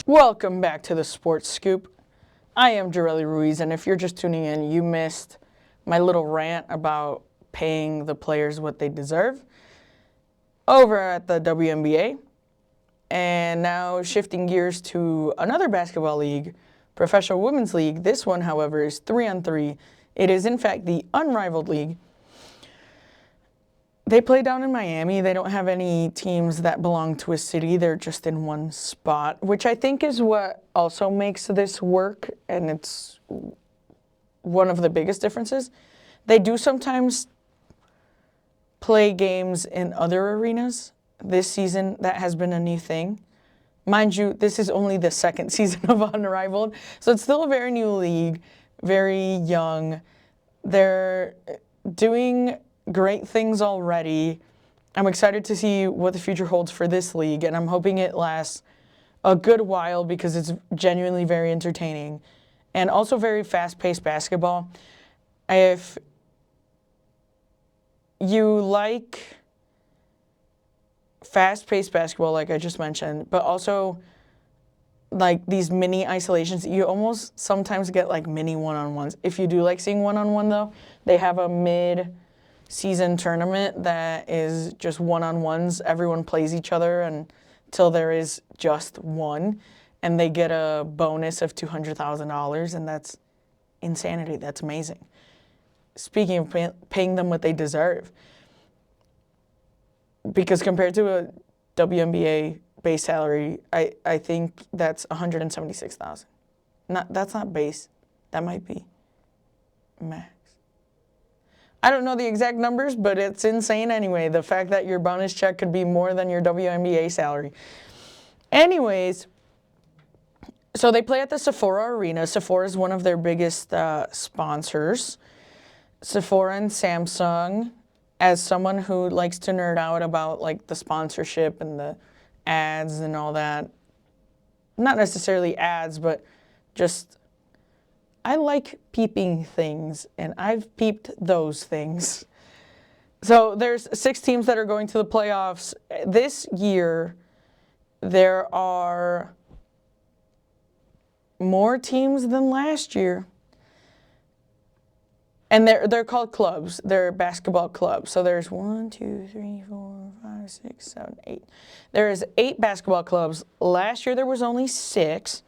Welcome back to the Sports Scoop. I am Jareli Ruiz, and if you're just tuning in, you missed my little rant about paying the players what they deserve over at the WNBA. And now shifting gears to another basketball league, Professional Women's League. This one, however, is 3-on-3. It is, in fact, the Unrivaled League. They play down in Miami. They don't have any teams that belong to a city. They're just in one spot, which I think is what also makes this work, and it's one of the biggest differences. They do sometimes play games in other arenas. This season, that has been a new thing. Mind you, this is only the second season of Unrivaled, so it's still a very new league, very young. They're doing great things already. I'm excited to see what the future holds for this league, and I'm hoping it lasts a good while because it's genuinely very entertaining and also very fast-paced basketball. If you like fast-paced basketball, like I just mentioned, but also like these mini isolations, you almost sometimes get like mini one-on-ones. If you do like seeing one-on-one, though, they have a mid-season tournament that is just one-on-ones. Everyone plays each other until there is just one, and they get a bonus of $200,000, and that's insanity. That's amazing. Speaking of paying them what they deserve, because compared to a WNBA base salary, I think that's $176,000. That's not base. That might be max. I don't know the exact numbers, but it's insane anyway. The fact that your bonus check could be more than your WNBA salary. Anyways, so they play at the Sephora Arena. Sephora is one of their biggest sponsors. Sephora and Samsung. As someone who likes to nerd out about like the sponsorship and the ads and all that, not necessarily ads, but just I like peeping things, and I've peeped those things. So there's 6 teams that are going to the playoffs. This year, there are more teams than last year. And they're called clubs. They're basketball clubs. So there's 1, 2, 3, 4, 5, 6, 7, 8. There is 8 basketball clubs. Last year there was only 6.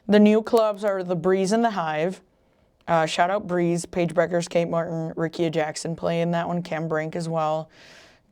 The new clubs are the Breeze and the Hive. Shout out Breeze, Paige Beckers, Kate Martin, Rikia Jackson play in that one. Cam Brink as well.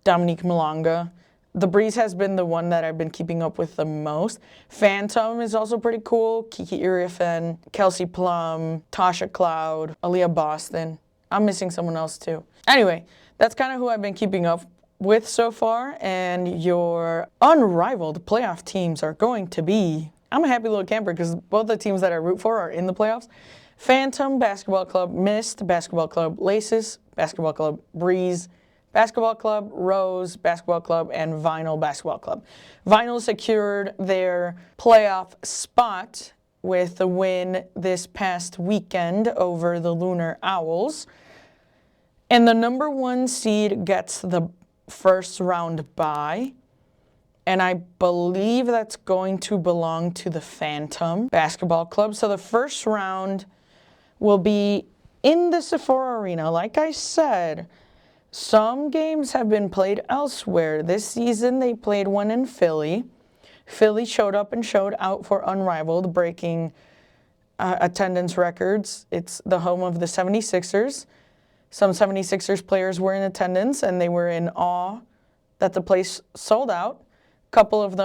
Dominique Malonga. The Breeze has been the one that I've been keeping up with the most. Phantom is also pretty cool. Kiki Irifen, Kelsey Plum, Tasha Cloud, Aaliyah Boston. I'm missing someone else too. Anyway, that's kind of who I've been keeping up with so far, and your unrivaled playoff teams are going to be, I'm a happy little camper because both the teams that I root for are in the playoffs. Phantom Basketball Club, Mist Basketball Club, Laces Basketball Club, Breeze Basketball Club, Rose Basketball Club, and Vinyl Basketball Club. Vinyl secured their playoff spot with the win this past weekend over the Lunar Owls. And the number 1 seed gets the first round bye. And I believe that's going to belong to the Phantom Basketball Club. So the first round will be in the Sephora Arena. Like I said, some games have been played elsewhere. This season they played one in Philly. Philly showed up and showed out for Unrivaled, breaking attendance records. It's the home of the 76ers. Some 76ers players were in attendance, and they were in awe that the place sold out. A couple of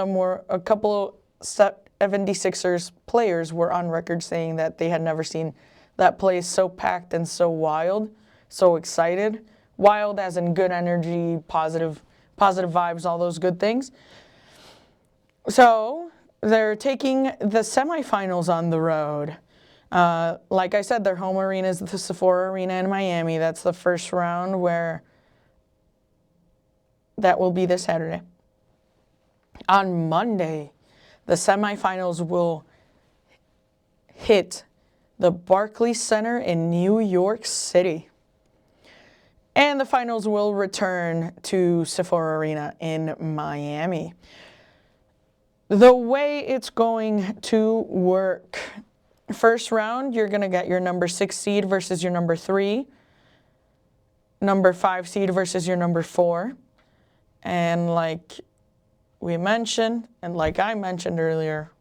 76ers players were on record saying that they had never seen that place so packed and so wild, so excited. Wild as in good energy, positive vibes, all those good things. So they're taking the semifinals on the road. Like I said, their home arena is the Sephora Arena in Miami. That's the first round where that will be this Saturday. On Monday, the semifinals will hit the Barclays Center in New York City. And the finals will return to Sephora Arena in Miami. The way it's going to work. First round, you're going to get your number 6 seed versus your number 3. Number 5 seed versus your number 4. And like we mentioned, and like I mentioned earlier,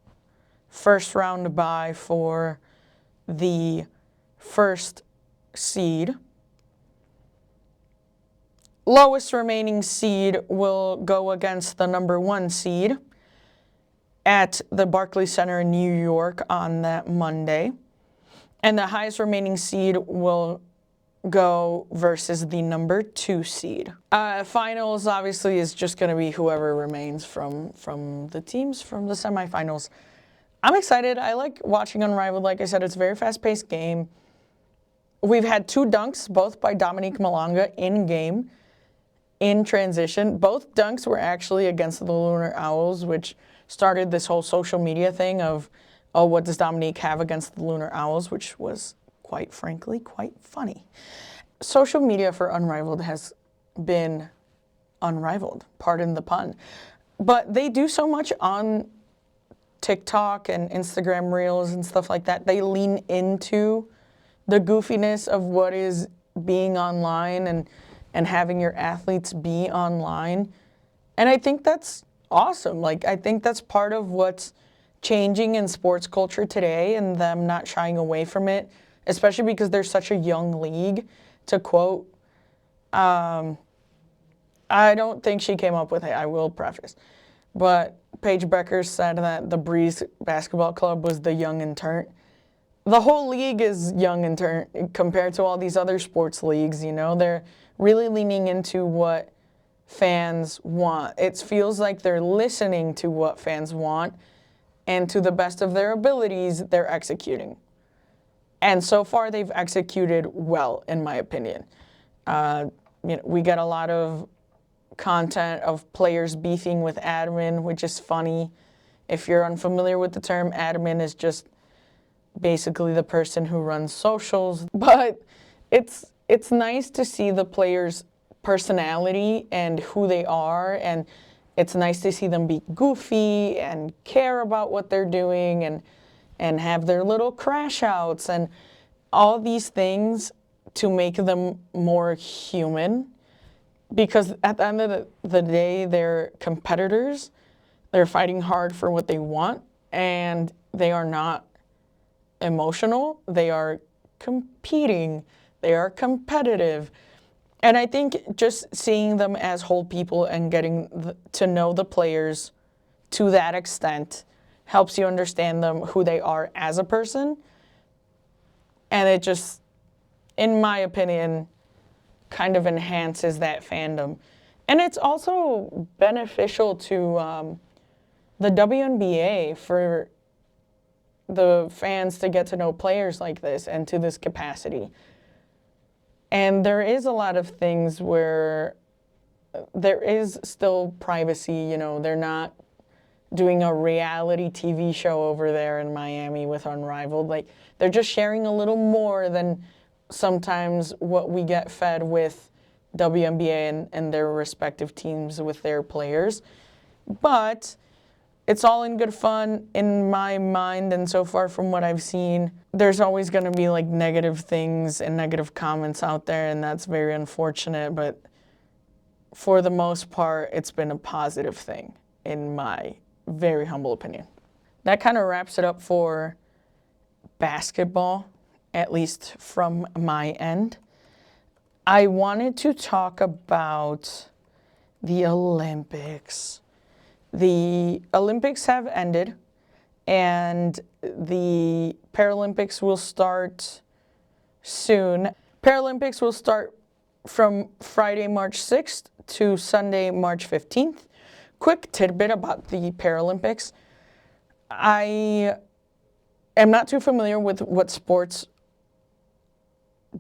first round bye for the first seed. Lowest remaining seed will go against the number 1 seed at the Barclays Center in New York on that Monday. And the highest remaining seed will go versus the number 2 seed. Finals obviously is just going to be whoever remains from the teams from the semifinals. I'm excited. I like watching Unrivaled. Like I said, it's a very fast-paced game. We've had 2 dunks, both by Dominique Malonga in game, in transition. Both dunks were actually against the Lunar Owls, which started this whole social media thing of, oh, what does Dominique have against the Lunar Owls, which was, quite frankly, quite funny. Social media for Unrivaled has been unrivaled, pardon the pun. But they do so much on TikTok and Instagram Reels and stuff like that. They lean into the goofiness of what is being online and having your athletes be online. And I think that's awesome. Like, I think that's part of what's changing in sports culture today and them not shying away from it, especially because they're such a young league. To quote, I don't think she came up with it, I will preface, but Paige Becker said that the Breeze Basketball Club was the young and Turnt. The whole league is young and Turnt compared to all these other sports leagues, you know. They're really leaning into what fans want. It feels like they're listening to what fans want, and to the best of their abilities, they're executing. And so far, they've executed well, in my opinion. We get a lot of content of players beefing with admin, which is funny. If you're unfamiliar with the term, admin is just basically the person who runs socials. But it's nice to see the players' personality and who they are, and it's nice to see them be goofy and care about what they're doing and have their little crash outs and all these things to make them more human. Because at the end of the day, they're competitors. They're fighting hard for what they want, and they are not emotional. They are competing. They are competitive. And I think just seeing them as whole people and getting to know the players to that extent helps you understand them, who they are as a person. And it just, in my opinion, kind of enhances that fandom. And it's also beneficial to the WNBA for the fans to get to know players like this and to this capacity. And there is a lot of things where there is still privacy, you know, they're not doing a reality TV show over there in Miami with Unrivaled. Like, they're just sharing a little more than sometimes what we get fed with WNBA and their respective teams with their players. But it's all in good fun in my mind, and so far from what I've seen, there's always going to be like negative things and negative comments out there, and that's very unfortunate, but for the most part, it's been a positive thing in my very humble opinion. That kind of wraps it up for basketball, at least from my end. I wanted to talk about the Olympics. The Olympics have ended, and the Paralympics will start soon. Paralympics will start from Friday, March 6th to Sunday, March 15th. Quick tidbit about the Paralympics. I am not too familiar with what sports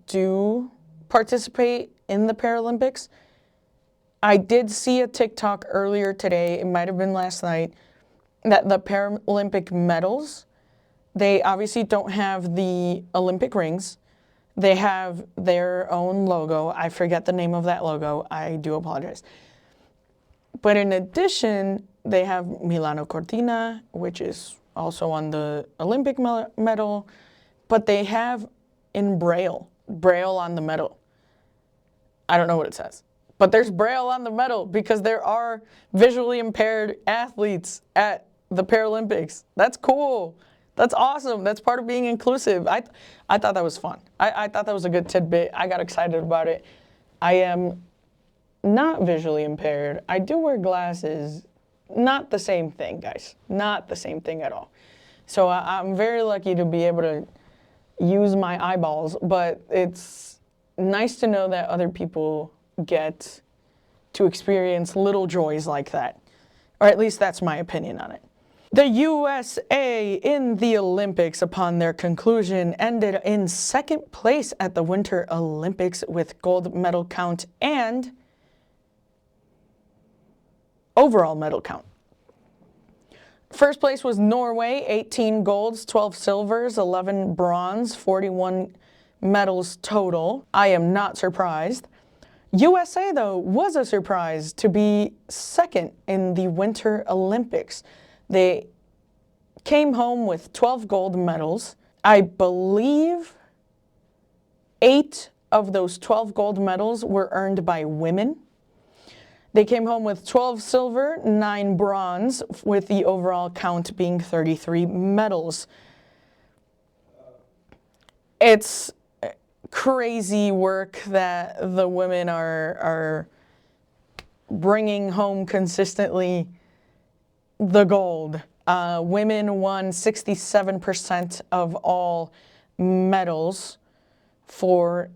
do participate in the Paralympics. I did see a TikTok earlier today, it might have been last night, that the Paralympic medals, they obviously don't have the Olympic rings. They have their own logo. I forget the name of that logo. I do apologize. But in addition, they have Milano Cortina, which is also on the Olympic medal, but they have in Braille on the medal. I don't know what it says, but there's Braille on the medal because there are visually impaired athletes at the Paralympics. That's cool. That's awesome. That's part of being inclusive. I thought that was fun. I thought that was a good tidbit. I got excited about it. I am not visually impaired. I do wear glasses. Not the same thing, guys. Not the same thing at all. So I'm very lucky to be able to use my eyeballs, but it's nice to know that other people get to experience little joys like that. Or at least that's my opinion on it. The USA in the Olympics, upon their conclusion, ended in second place at the Winter Olympics with gold medal count and overall medal count. First place was Norway, 18 golds, 12 silvers, 11 bronze, 41 medals total. I am not surprised. USA, though, was a surprise to be second in the Winter Olympics. They came home with 12 gold medals. I believe 8 of those 12 gold medals were earned by women. They came home with 12 silver, 9 bronze, with the overall count being 33 medals. It's crazy work that the women are bringing home consistently the gold. Women won 67% of all medals for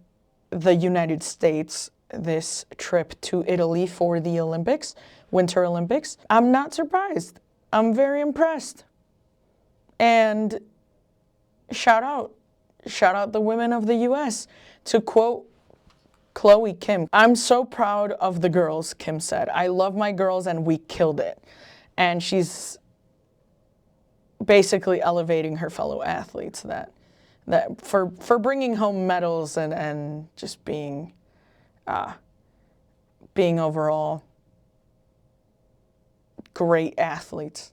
the United States this trip to Italy for the Olympics, Winter Olympics. I'm not surprised. I'm very impressed. And shout out the women of the US. To quote Chloe Kim, "I'm so proud of the girls," Kim said. "I love my girls and we killed it." And she's basically elevating her fellow athletes that for bringing home medals and just being overall great athletes.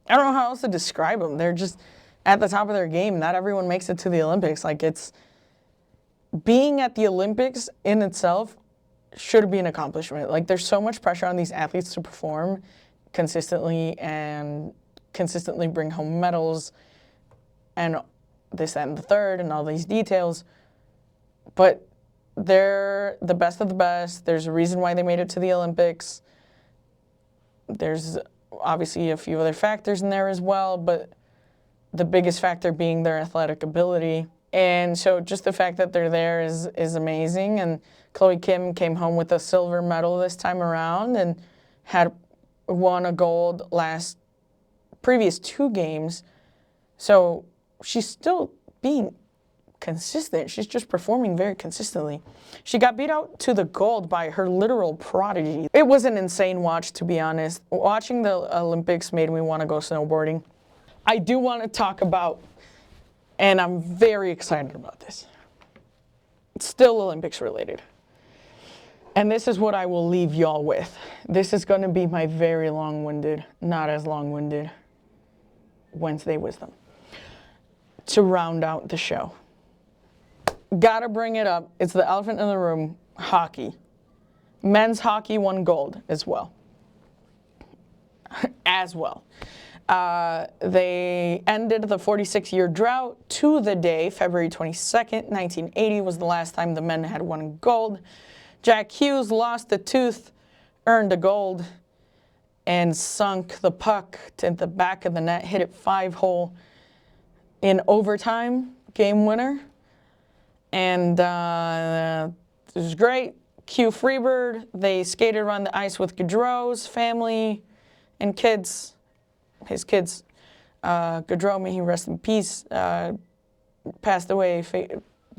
I don't know how else to describe them. They're just at the top of their game. Not everyone makes it to the Olympics. Like, it's being at the Olympics in itself should be an accomplishment. Like, there's so much pressure on these athletes to perform consistently and consistently bring home medals and this, that, and the third and all these details. But they're the best of the best. There's a reason why they made it to the Olympics. There's obviously a few other factors in there as well, but the biggest factor being their athletic ability. And so just the fact that they're there is amazing. And Chloe Kim came home with a silver medal this time around and had won a gold previous 2 games. So she's still being consistent. She's just performing very consistently. She got beat out to the gold by her literal prodigy. It was an insane watch, to be honest. Watching the Olympics made me want to go snowboarding. I do want to talk about, and I'm very excited about this, it's still Olympics related. And this is what I will leave y'all with. This is going to be my very long-winded, not as long-winded, Wednesday wisdom to round out the show. Gotta bring it up. It's the elephant in the room, hockey. Men's hockey won gold as well. They ended the 46-year drought to the day, February 22nd, 1980 was the last time the men had won gold. Jack Hughes lost a tooth, earned a gold, and sunk the puck to the back of the net, hit it 5-hole in overtime, game winner. And it was great. Q Freebird, they skated around the ice with Gaudreau's family and kids, his kids. Gaudreau, may he rest in peace, passed away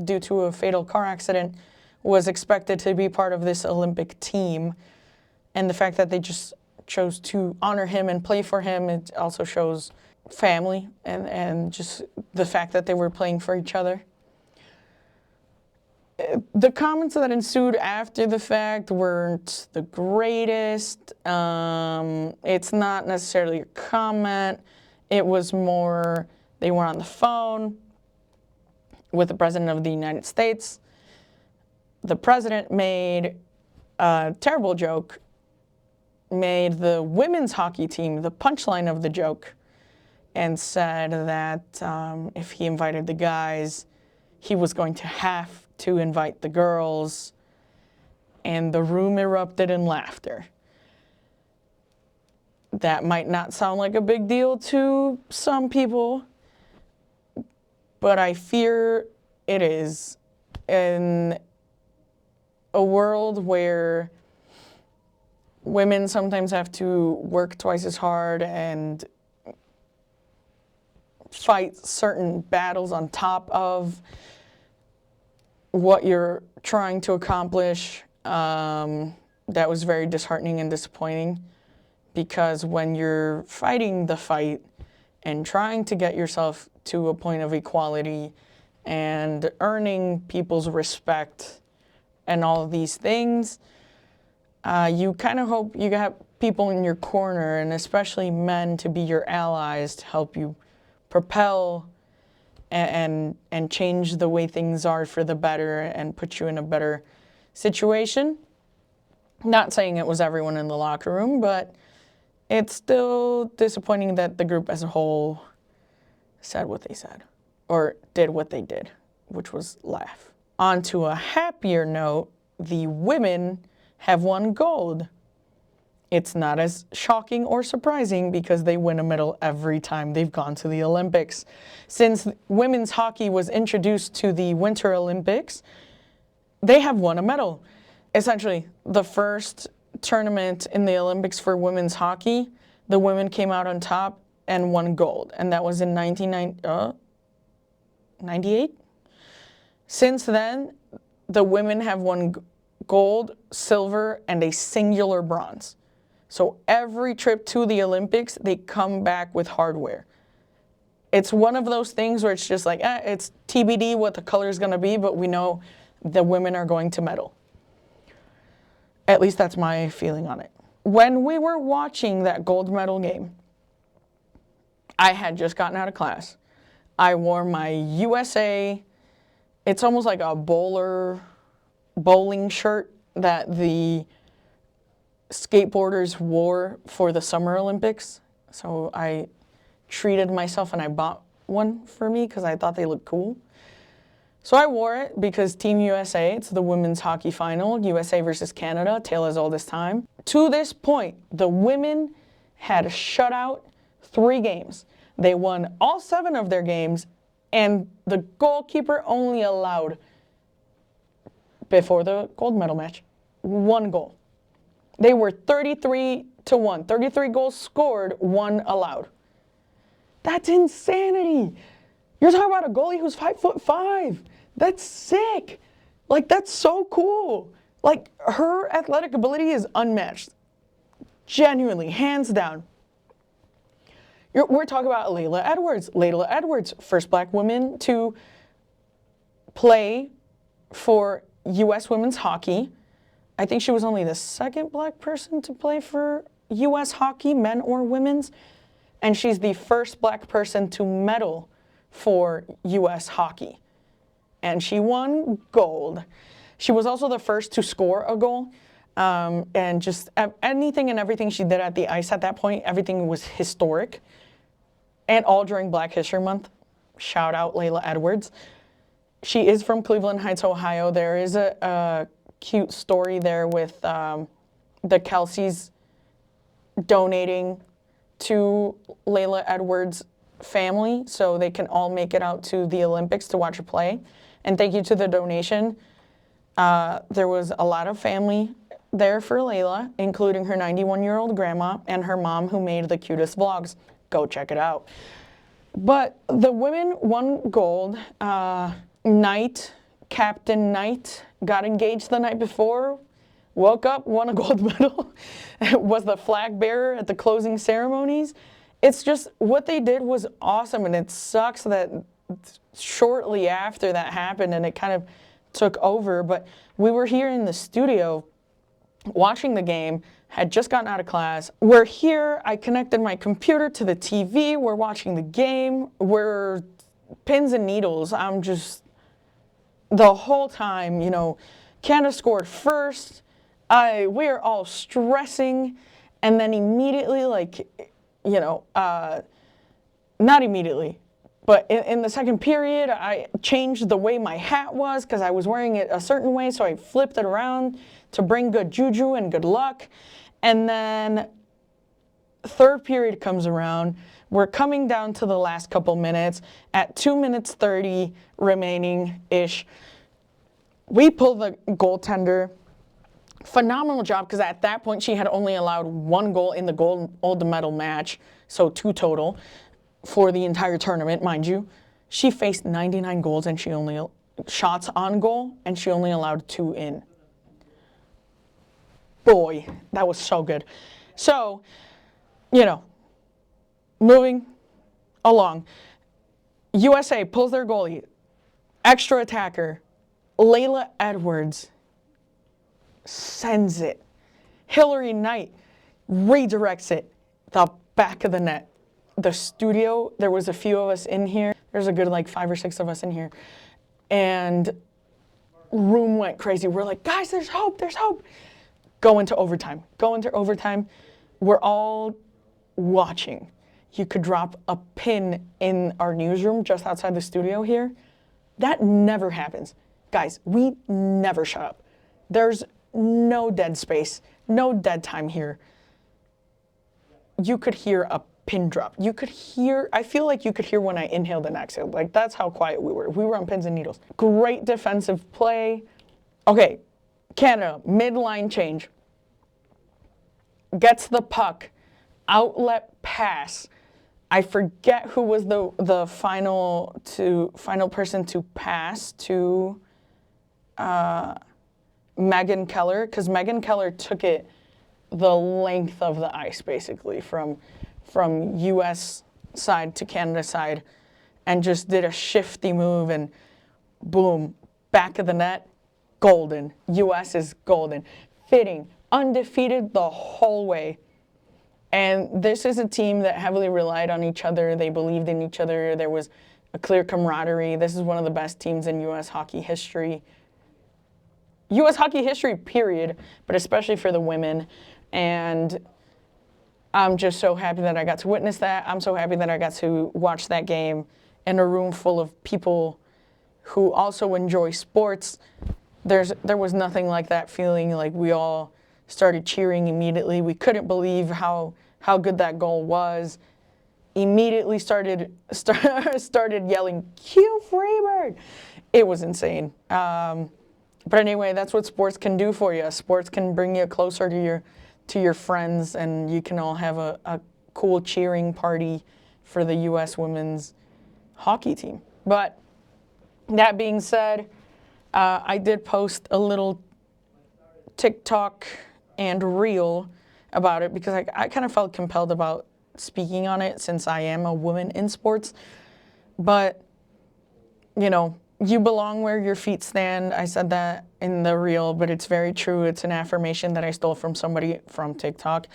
due to a fatal car accident, was expected to be part of this Olympic team. And the fact that they just chose to honor him and play for him, it also shows family and just the fact that they were playing for each other. The comments that ensued after the fact weren't the greatest. It's not necessarily a comment. It was more, they were on the phone with the President of the United States. The President made a terrible joke, made the women's hockey team the punchline of the joke, and said that if he invited the guys, he was going to have to invite the girls, and the room erupted in laughter. That might not sound like a big deal to some people, but I fear it is. In a world where women sometimes have to work twice as hard and fight certain battles on top of what you're trying to accomplish, that was very disheartening and disappointing, because when you're fighting the fight and trying to get yourself to a point of equality and earning people's respect and all of these things, you kind of hope you have people in your corner, and especially men, to be your allies to help you propel and change the way things are for the better and put you in a better situation. Not saying it was everyone in the locker room, but it's still disappointing that the group as a whole said what they said, or did what they did, which was laugh. On to a happier note, the women have won gold. It's not as shocking or surprising because they win a medal every time they've gone to the Olympics. Since women's hockey was introduced to the Winter Olympics, they have won a medal. Essentially, the first tournament in the Olympics for women's hockey, the women came out on top and won gold, and that was in 1998. Since then, the women have won gold, silver, and a singular bronze. So every trip to the Olympics, they come back with hardware. It's one of those things where it's just like, it's TBD what the color is going to be, but we know the women are going to medal. At least that's my feeling on it. When we were watching that gold medal game, I had just gotten out of class. I wore my USA, it's almost like a bowling shirt that the skateboarders wore for the Summer Olympics. So I treated myself and I bought one for me because I thought they looked cool. So I wore it because Team USA, it's the women's hockey final, USA versus Canada, tale as old as time. To this point, the women had shut out 3 games. They won all 7 of their games, and the goalkeeper only allowed, before the gold medal match, 1 goal. They were 33-1. 33 goals scored, 1 allowed. That's insanity. You're talking about a goalie who's 5'5". That's sick. Like, that's so cool. Like, her athletic ability is unmatched. Genuinely, hands down. We're talking about Laila Edwards. Laila Edwards, first black woman to play for U.S. women's hockey. I think she was only the 2nd black person to play for U.S. hockey, men or women's. And she's the first black person to medal for U.S. hockey. And she won gold. She was also the first to score a goal. And just anything and everything she did at the ice at that point, everything was historic. And all during Black History Month. Shout out Laila Edwards. She is from Cleveland Heights, Ohio. There is a cute story there with the Kelseys donating to Laila Edwards' family so they can all make it out to the Olympics to watch her play. And thank you to the donation. There was a lot of family there for Laila, including her 91-year-old grandma and her mom, who made the cutest vlogs. Go check it out. But the women won gold. Captain Knight, got engaged the night before, woke up, won a gold medal, was the flag bearer at the closing ceremonies. It's just, what they did was awesome, and it sucks that shortly after that happened, and it kind of took over, but we were here in the studio watching the game, had just gotten out of class. We're here, I connected my computer to the TV, we're watching the game, we're pins and needles. I'm just, the whole time, you know, Canada scored first, we're all stressing, and then immediately, like, you know, not immediately, but in the second period, I changed the way my hat was because I was wearing it a certain way, so I flipped it around to bring good juju and good luck. And then third period comes around. We're coming down to the last couple minutes. At 2 minutes 30 remaining-ish, we pull the goaltender. Phenomenal job, because at that point she had only allowed 1 goal in the gold medal match, so 2 total for the entire tournament, mind you. She faced 99 goals and she only shots on goal, and she only allowed 2 in. Boy, that was so good. So, you know, moving along. USA pulls their goalie, extra attacker, Laila Edwards sends it. Hillary Knight redirects it, the back of the net. The studio, there was a few of us in here. There's a good like 5 or 6 of us in here. And room went crazy. We're like, guys, there's hope, there's hope. Go into overtime. We're all watching. You could drop a pin in our newsroom just outside the studio here. That never happens. Guys, we never shut up. There's no dead space, no dead time here. You could hear a pin drop. You could hear, I feel like you could hear when I inhaled and exhaled. Like, that's how quiet we were. We were on pins and needles. Great defensive play. Okay, Canada, mid-line change. Gets the puck. Outlet pass. I forget who was the final person to pass to Megan Keller, because Megan Keller took it the length of the ice, basically, from U.S. side to Canada side, and just did a shifty move, and boom, back of the net, golden. U.S. is golden. Fitting, undefeated the whole way. And this is a team that heavily relied on each other. They believed in each other. There was a clear camaraderie. This is one of the best teams in U.S. hockey history. U.S. hockey history, period, but especially for the women. And I'm just so happy that I got to witness that. I'm so happy that I got to watch that game in a room full of people who also enjoy sports. There was nothing like that feeling. Like, we all started cheering immediately. We couldn't believe how good that goal was. Immediately started yelling, "Q Freebird!" It was insane. But anyway, that's what sports can do for you. Sports can bring you closer to your friends, and you can all have a cool cheering party for the U.S. women's hockey team. But that being said, I did post a little TikTok and Reel about it because I kind of felt compelled about speaking on it since I am a woman in sports. But, you know, you belong where your feet stand. I said that in the Reel, but it's very true. It's an affirmation that I stole from somebody from TikTok.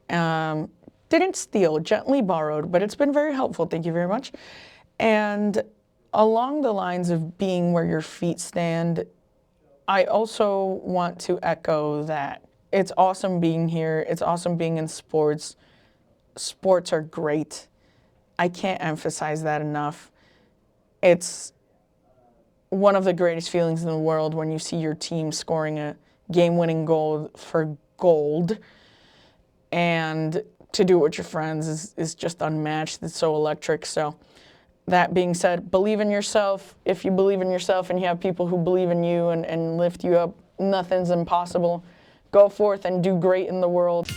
Didn't steal, gently borrowed, but it's been very helpful. Thank you very much. And along the lines of being where your feet stand, I also want to echo that it's awesome being here. It's awesome being in sports. Sports are great. I can't emphasize that enough. It's one of the greatest feelings in the world when you see your team scoring a game-winning goal for gold, and to do it with your friends is just unmatched. It's so electric. So that being said, believe in yourself. If you believe in yourself and you have people who believe in you and lift you up, nothing's impossible. Go forth and do great in the world.